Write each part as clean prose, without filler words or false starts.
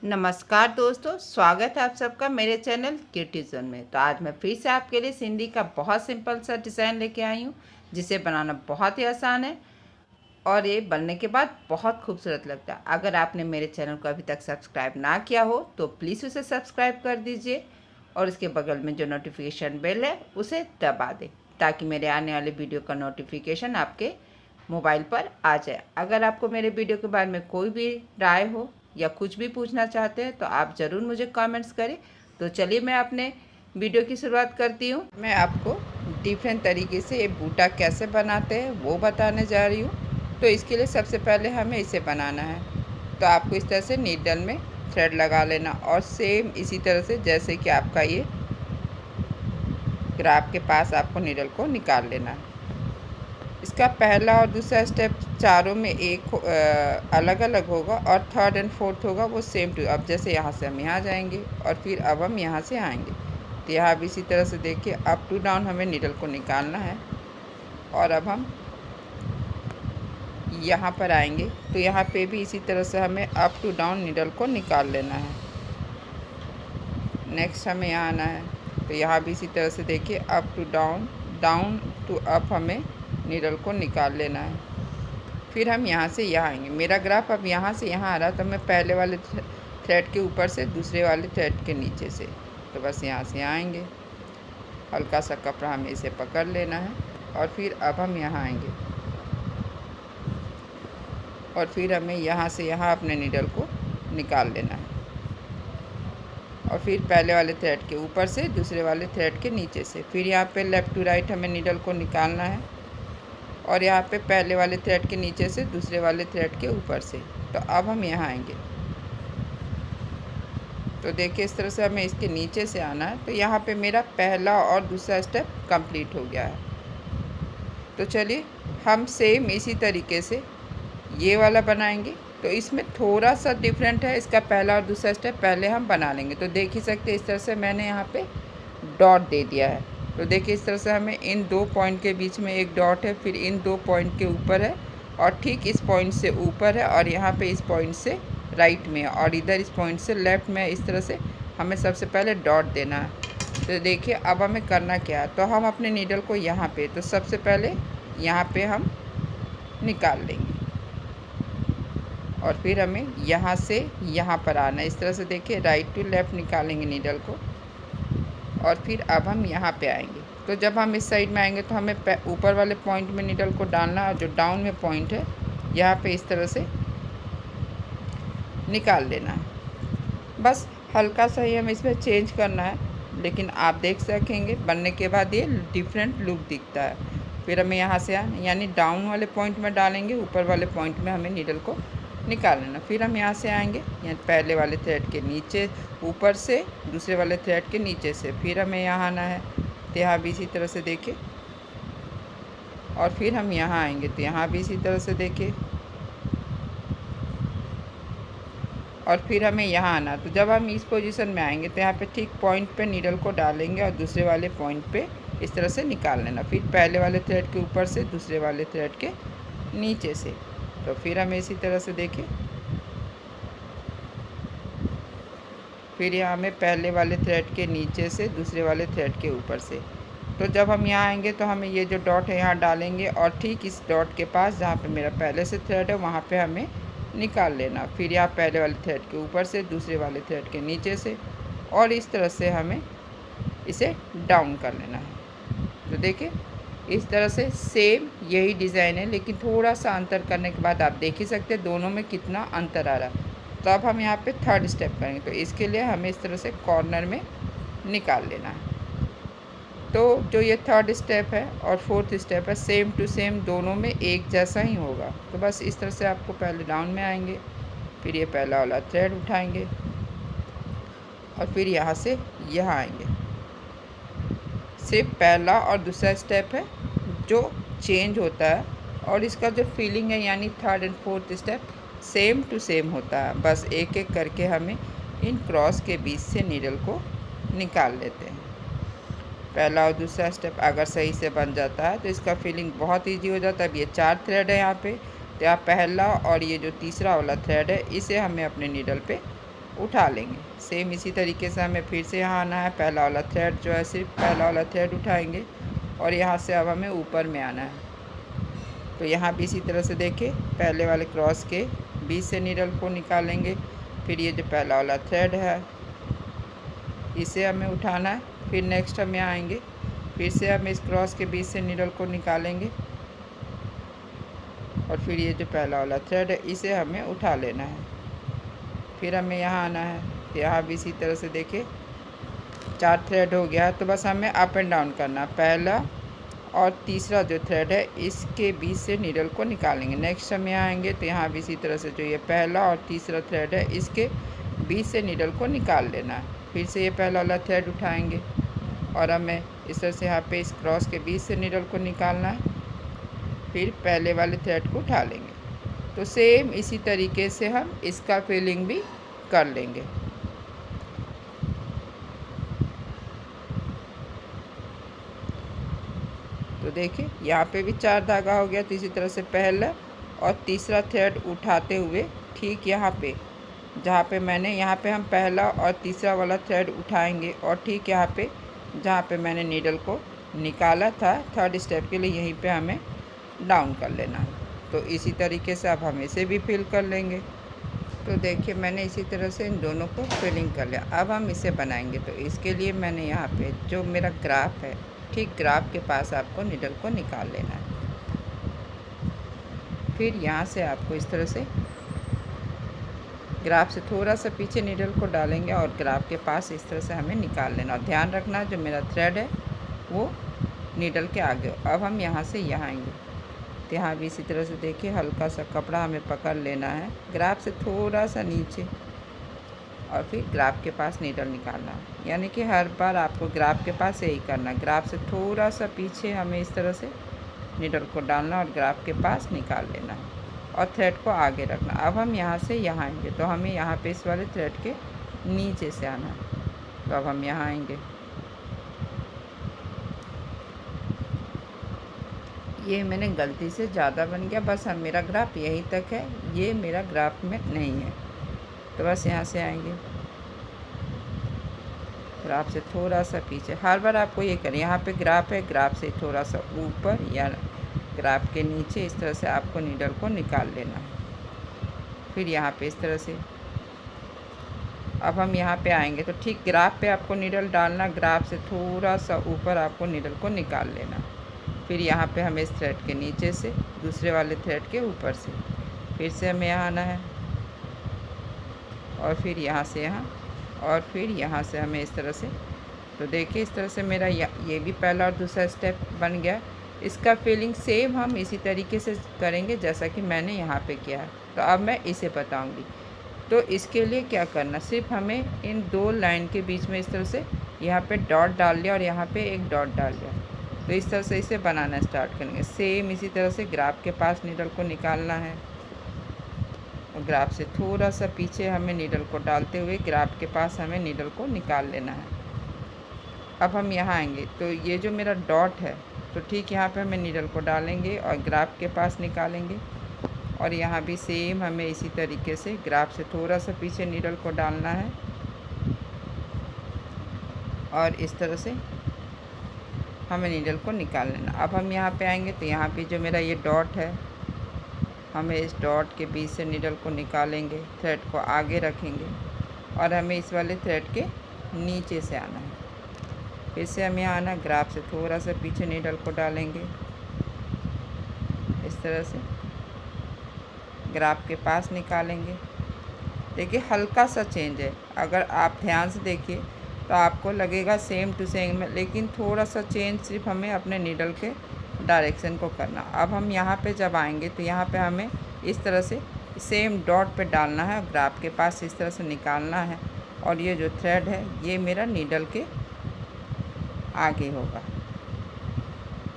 नमस्कार दोस्तों, स्वागत है आप सबका मेरे चैनल क्यूटी जोन में। तो आज मैं फिर से आपके लिए सिंधी का बहुत सिंपल सा डिज़ाइन लेके आई हूँ, जिसे बनाना बहुत ही आसान है और ये बनने के बाद बहुत खूबसूरत लगता है। अगर आपने मेरे चैनल को अभी तक सब्सक्राइब ना किया हो तो प्लीज़ उसे सब्सक्राइब कर दीजिए और इसके बगल में जो नोटिफिकेशन बेल है उसे दबा दें, ताकि मेरे आने वाले वीडियो का नोटिफिकेशन आपके मोबाइल पर आ जाए। अगर आपको मेरे वीडियो के बारे में कोई भी राय हो या कुछ भी पूछना चाहते हैं तो आप ज़रूर मुझे कमेंट्स करें। तो चलिए मैं अपने वीडियो की शुरुआत करती हूँ। मैं आपको डिफरेंट तरीके से ये बूटा कैसे बनाते हैं वो बताने जा रही हूँ। तो इसके लिए सबसे पहले हमें इसे बनाना है। तो आपको इस तरह से नीडल में थ्रेड लगा लेना और सेम इसी तरह से जैसे कि आपका ये ग्राफ के पास आपको नीडल को निकाल लेना है। इसका पहला और दूसरा स्टेप चारों में एक अलग अलग होगा और थर्ड एंड फोर्थ होगा वो सेम टू। अब जैसे यहाँ से हम यहाँ जाएंगे और फिर अब हम यहाँ से आएंगे, तो यहाँ भी इसी तरह से देखिए अप टू डाउन हमें नीडल को निकालना है। और अब हम यहाँ पर आएंगे तो यहाँ पे भी इसी तरह से हमें अप टू डाउन नीडल को निकाल लेना है। नेक्स्ट हमें यहाँ आना है, तो यहाँ भी इसी तरह से देखिए up to down, down to up हमें नीडल को निकाल लेना है। फिर हम यहाँ से यहाँ आएंगे। मेरा ग्राफ अब यहाँ से यहाँ आ रहा है, तो मैं पहले वाले थ्रेड के ऊपर से दूसरे वाले थ्रेड के नीचे से, तो बस यहाँ से आएंगे। हल्का सा कपड़ा हमें इसे पकड़ लेना है और फिर अब हम यहाँ आएंगे और फिर हमें यहाँ से यहाँ अपने नीडल को निकाल लेना है और फिर पहले वाले थ्रेड के ऊपर से दूसरे वाले थ्रेड के नीचे से। फिर यहाँ पे लेफ़्ट टू राइट हमें नीडल को निकालना है और यहाँ पे पहले वाले थ्रेड के नीचे से दूसरे वाले थ्रेड के ऊपर से। तो अब हम यहाँ आएंगे, तो देखिए इस तरह से हमें इसके नीचे से आना है। तो यहाँ पे मेरा पहला और दूसरा स्टेप कंप्लीट हो गया है। तो चलिए हम सेम इसी तरीके से ये वाला बनाएंगे। तो इसमें थोड़ा सा डिफरेंट है, इसका पहला और दूसरा स्टेप पहले हम बना लेंगे। तो देख ही सकते हैं इस तरह से मैंने यहाँ पे डॉट दे दिया है। तो देखिए इस तरह से हमें इन दो पॉइंट के बीच में एक डॉट है, फिर इन दो पॉइंट के ऊपर है और ठीक इस पॉइंट से ऊपर है और यहाँ पे इस पॉइंट से राइट में और इधर इस पॉइंट से लेफ़्ट में। इस तरह से हमें सबसे पहले डॉट देना है। तो देखिए अब हमें करना क्या है, तो हम अपने नीडल को यहाँ पे, तो सबसे पहले यहाँ पे हम निकाल लेंगे और फिर हमें यहाँ से यहाँ पर आना है। इस तरह से देखिए राइट टू लेफ़्ट निकालेंगे नीडल को और फिर अब हम यहाँ पे आएंगे। तो जब हम इस साइड में आएंगे तो हमें ऊपर वाले पॉइंट में नीडल को डालना है और जो डाउन में पॉइंट है यहाँ पे इस तरह से निकाल लेना है। बस हल्का सा ही हमें इसमें चेंज करना है, लेकिन आप देख सकेंगे बनने के बाद ये डिफरेंट लुक दिखता है। फिर हमें यहाँ से यानी डाउन वाले पॉइंट में डालेंगे, ऊपर वाले पॉइंट में हमें नीडल को निकाल लेना। फिर हम यहाँ से आएंगे, यहाँ पहले वाले थ्रेड के नीचे ऊपर से दूसरे वाले थ्रेड के नीचे से। फिर हमें यहाँ आना है, तो यहाँ भी इसी तरह से देखिए और फिर हम यहाँ आएंगे, तो यहाँ भी इसी तरह से देखिए और फिर हमें यहाँ आना। तो जब हम इस पोजीशन में आएंगे तो यहाँ पे ठीक पॉइंट पे नीडल को डालेंगे और दूसरे वाले पॉइंट पे इस तरह से निकाल लेना। फिर पहले वाले थ्रेड के ऊपर से दूसरे वाले थ्रेड के नीचे से। तो फिर हमें इसी तरह से देखिए, फिर यहाँ हमें पहले वाले थ्रेड के नीचे से दूसरे वाले थ्रेड के ऊपर से। तो जब हम यहाँ आएंगे तो हमें ये जो डॉट है यहाँ डालेंगे और ठीक इस डॉट के पास जहाँ पे मेरा पहले से थ्रेड है वहाँ पे हमें निकाल लेना। फिर यहाँ पहले वाले थ्रेड के ऊपर से दूसरे वाले थ्रेड के नीचे से और इस तरह से हमें इसे डाउन कर लेना है। तो देखिए इस तरह से सेम यही डिज़ाइन है, लेकिन थोड़ा सा अंतर करने के बाद आप देख ही सकते हैं दोनों में कितना अंतर आ रहा है। तो अब हम यहाँ पे थर्ड स्टेप करेंगे, तो इसके लिए हमें इस तरह से कॉर्नर में निकाल लेना है। तो जो ये थर्ड स्टेप है और फोर्थ स्टेप है सेम टू सेम दोनों में एक जैसा ही होगा। तो बस इस तरह से आपको पहले डाउन में आएंगे, फिर ये पहला वाला थ्रेड उठाएंगे और फिर यहाँ से यहाँ आएंगे। सिर्फ पहला और दूसरा स्टेप है जो चेंज होता है और इसका जो फीलिंग है यानी third and fourth step same to same होता है। बस एक एक करके हमें इन क्रॉस के बीच से नीडल को निकाल लेते हैं। पहला और दूसरा स्टेप अगर सही से बन जाता है तो इसका फीलिंग बहुत ईजी हो जाता है। अब ये 4 थ्रेड है यहाँ पे, तो यहाँ पहला और ये जो तीसरा वाला थ्रेड है इसे हमें अपने नीडल पे उठा लेंगे। सेम इसी तरीके से हमें फिर से यहाँ आना है। पहला वाला थ्रेड जो है सिर्फ पहला वाला थ्रेड उठाएंगे और यहाँ से अब हमें ऊपर में आना है। तो यहाँ भी इसी तरह से देखिए, पहले वाले क्रॉस के बीच से नीडल को निकालेंगे। फिर ये जो पहला वाला थ्रेड है इसे हमें उठाना है। फिर नेक्स्ट हम यहाँ आएंगे, फिर से हम इस क्रॉस के बीच से नीडल को निकालेंगे और फिर ये जो पहला वाला थ्रेड है इसे हमें उठा लेना है। फिर हमें यहाँ आना है। तो यहाँ भी इसी तरह से देखिए 4 थ्रेड हो गया है। तो बस हमें अप एंड डाउन करना। पहला और तीसरा जो थ्रेड है इसके बीच से नीडल को निकालेंगे। नेक्स्ट हम यहाँ आएंगे तो यहाँ भी इसी तरह से जो ये पहला और तीसरा थ्रेड है इसके बीच से नीडल को निकाल लेना है। फिर से ये पहला वाला थ्रेड उठाएंगे और हमें इस तरह से यहाँ पे इस क्रॉस के बीच से नीडल को निकालना है। फिर पहले वाले थ्रेड को उठा लेंगे। तो सेम इसी तरीके से हम इसका फिलिंग भी कर लेंगे। तो देखिए यहाँ पे भी 4 धागा हो गया। तो इसी तरह से पहला और तीसरा थ्रेड उठाते हुए ठीक यहाँ पे जहाँ पे यहाँ पे हम पहला और तीसरा वाला थ्रेड उठाएंगे और ठीक यहाँ पे जहाँ पे मैंने नीडल को निकाला था थर्ड स्टेप के लिए यहीं पे हमें डाउन कर लेना है। तो इसी तरीके से अब हम इसे भी फिल कर लेंगे। तो देखिए मैंने इसी तरह से इन दोनों को फिलिंग कर लिया। अब हम इसे बनाएंगे। तो इसके लिए मैंने यहाँ पे जो मेरा ग्राफ है ठीक ग्राफ के पास आपको नीडल को निकाल लेना है। फिर यहाँ से आपको इस तरह से ग्राफ से थोड़ा सा पीछे नीडल को डालेंगे और ग्राफ के पास इस तरह से हमें निकाल लेना। और ध्यान रखना जो मेरा थ्रेड है वो नीडल के आगे हो। अब हम यहाँ से यहाँ आएंगे तो यहाँ भी इसी तरह से देखिए हल्का सा कपड़ा हमें पकड़ लेना है ग्राफ से थोड़ा सा नीचे और फिर ग्राफ के पास नीडल निकालना है। यानी कि हर बार आपको ग्राफ के पास यही करना है। ग्राफ से थोड़ा सा पीछे हमें इस तरह से नीडल को डालना और ग्राफ के पास निकाल लेना है और थ्रेड को आगे रखना। अब हम यहाँ से यहाँ आएंगे तो हमें यहाँ पे इस वाले थ्रेड के नीचे से आना है। तो अब हम यहाँ आएंगे। ये मैंने गलती से ज़्यादा बन गया, बस अब मेरा ग्राफ यहीं तक है, ये मेरा ग्राफ में नहीं है। तो बस यहाँ से आएंगे ग्राफ से थोड़ा सा पीछे। हर बार आपको ये करें, यहाँ पे ग्राफ है, ग्राफ से थोड़ा सा ऊपर या ग्राफ के नीचे इस तरह से आपको नीडल को निकाल लेना है। फिर यहाँ पे इस तरह से अब हम यहाँ पे आएंगे तो ठीक ग्राफ पे आपको नीडल डालना, ग्राफ से थोड़ा सा ऊपर आपको नीडल को निकाल लेना। फिर यहाँ पे हमें इस थ्रेड के नीचे से दूसरे वाले थ्रेड के ऊपर से फिर से हमें यहाँ आना है और फिर यहाँ से यहाँ और फिर यहाँ से हमें इस तरह से। तो देखिए इस तरह से मेरा ये भी पहला और दूसरा स्टेप बन गया। इसका फिलिंग सेम हम इसी तरीके से करेंगे जैसा कि मैंने यहाँ पे किया है। तो अब मैं इसे बताऊँगी। तो इसके लिए क्या करना, सिर्फ हमें इन 2 लाइन के बीच में इस तरह से यहाँ पे डॉट डाल लिया और यहाँ पे एक डॉट डाल लिया। तो इस तरह से इसे बनाना स्टार्ट करेंगे। सेम इसी तरह से ग्राफ के पास नीडल को निकालना है और ग्राफ से थोड़ा सा पीछे हमें नीडल को डालते हुए ग्राफ के पास हमें नीडल को निकाल लेना है। अब हम यहाँ आएंगे तो ये जो मेरा डॉट है तो ठीक यहाँ पे हमें नीडल को डालेंगे और ग्राफ के पास निकालेंगे और यहाँ भी सेम हमें इसी तरीके से ग्राफ से थोड़ा सा पीछे नीडल को डालना है और इस तरह से हमें नीडल को निकाल लेना। अब हम यहाँ पे आएंगे तो यहाँ पे जो मेरा ये डॉट है हमें इस डॉट के बीच से नीडल को निकालेंगे, थ्रेड को आगे रखेंगे और हमें इस वाले थ्रेड के नीचे से आना है। फिर से हम यहाँ आना, ग्राफ से थोड़ा सा पीछे नीडल को डालेंगे इस तरह से, ग्राफ के पास निकालेंगे। देखिए हल्का सा चेंज है, अगर आप ध्यान से देखिए तो आपको लगेगा सेम टू सेम, लेकिन थोड़ा सा चेंज सिर्फ हमें अपने नीडल के डायरेक्शन को करना। अब हम यहाँ पे जब आएंगे तो यहाँ पे हमें इस तरह से सेम डॉट पे डालना है और ग्राफ के पास इस तरह से निकालना है और ये जो थ्रेड है ये मेरा नीडल के आगे होगा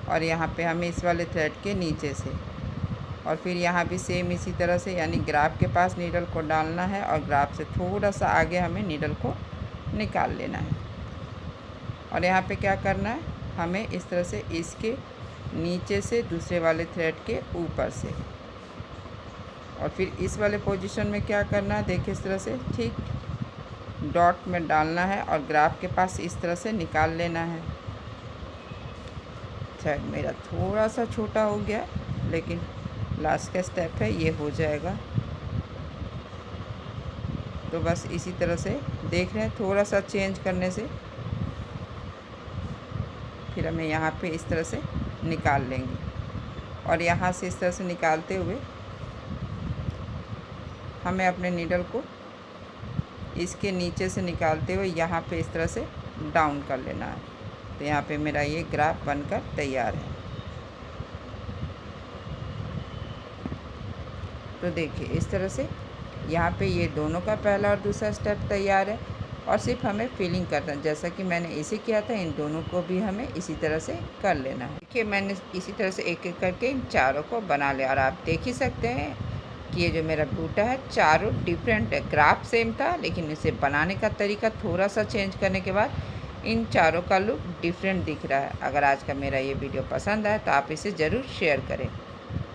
और यहाँ पे हमें इस वाले थ्रेड के नीचे से और फिर यहाँ भी सेम इसी तरह से, यानी ग्राफ के पास नीडल को डालना है और ग्राफ से थोड़ा सा आगे हमें नीडल को निकाल लेना है। और यहाँ पे क्या करना है, हमें इस तरह से इसके नीचे से दूसरे वाले थ्रेड के ऊपर से और फिर इस वाले पोजीशन में क्या करना है, देखिए इस तरह से ठीक डॉट में डालना है और ग्राफ के पास इस तरह से निकाल लेना है। शायद मेरा थोड़ा सा छोटा हो गया, लेकिन लास्ट का स्टेप है, ये हो जाएगा। तो बस इसी तरह से देख रहे हैं, थोड़ा सा चेंज करने से फिर हमें यहाँ पे इस तरह से निकाल लेंगे। और यहाँ से इस तरह से निकालते हुए हमें अपने नीडल को इसके नीचे से निकालते हुए यहाँ पे इस तरह से डाउन कर लेना है। तो यहाँ पे मेरा ये ग्राफ बनकर तैयार है। तो देखिए इस तरह से यहाँ पे ये दोनों का पहला और दूसरा स्टेप तैयार है, और सिर्फ हमें फिलिंग करना है। जैसा कि मैंने इसे किया था, इन दोनों को भी हमें इसी तरह से कर लेना है। देखिए मैंने इसी तरह से एक एक करके इन चारों को बना लिया, और आप देख ही सकते हैं कि ये जो मेरा बूटा है चारों डिफरेंट है। ग्राफ सेम था, लेकिन इसे बनाने का तरीका थोड़ा सा चेंज करने के बाद इन चारों का लुक डिफरेंट दिख रहा है। अगर आज का मेरा ये वीडियो पसंद आए तो आप इसे ज़रूर शेयर करें।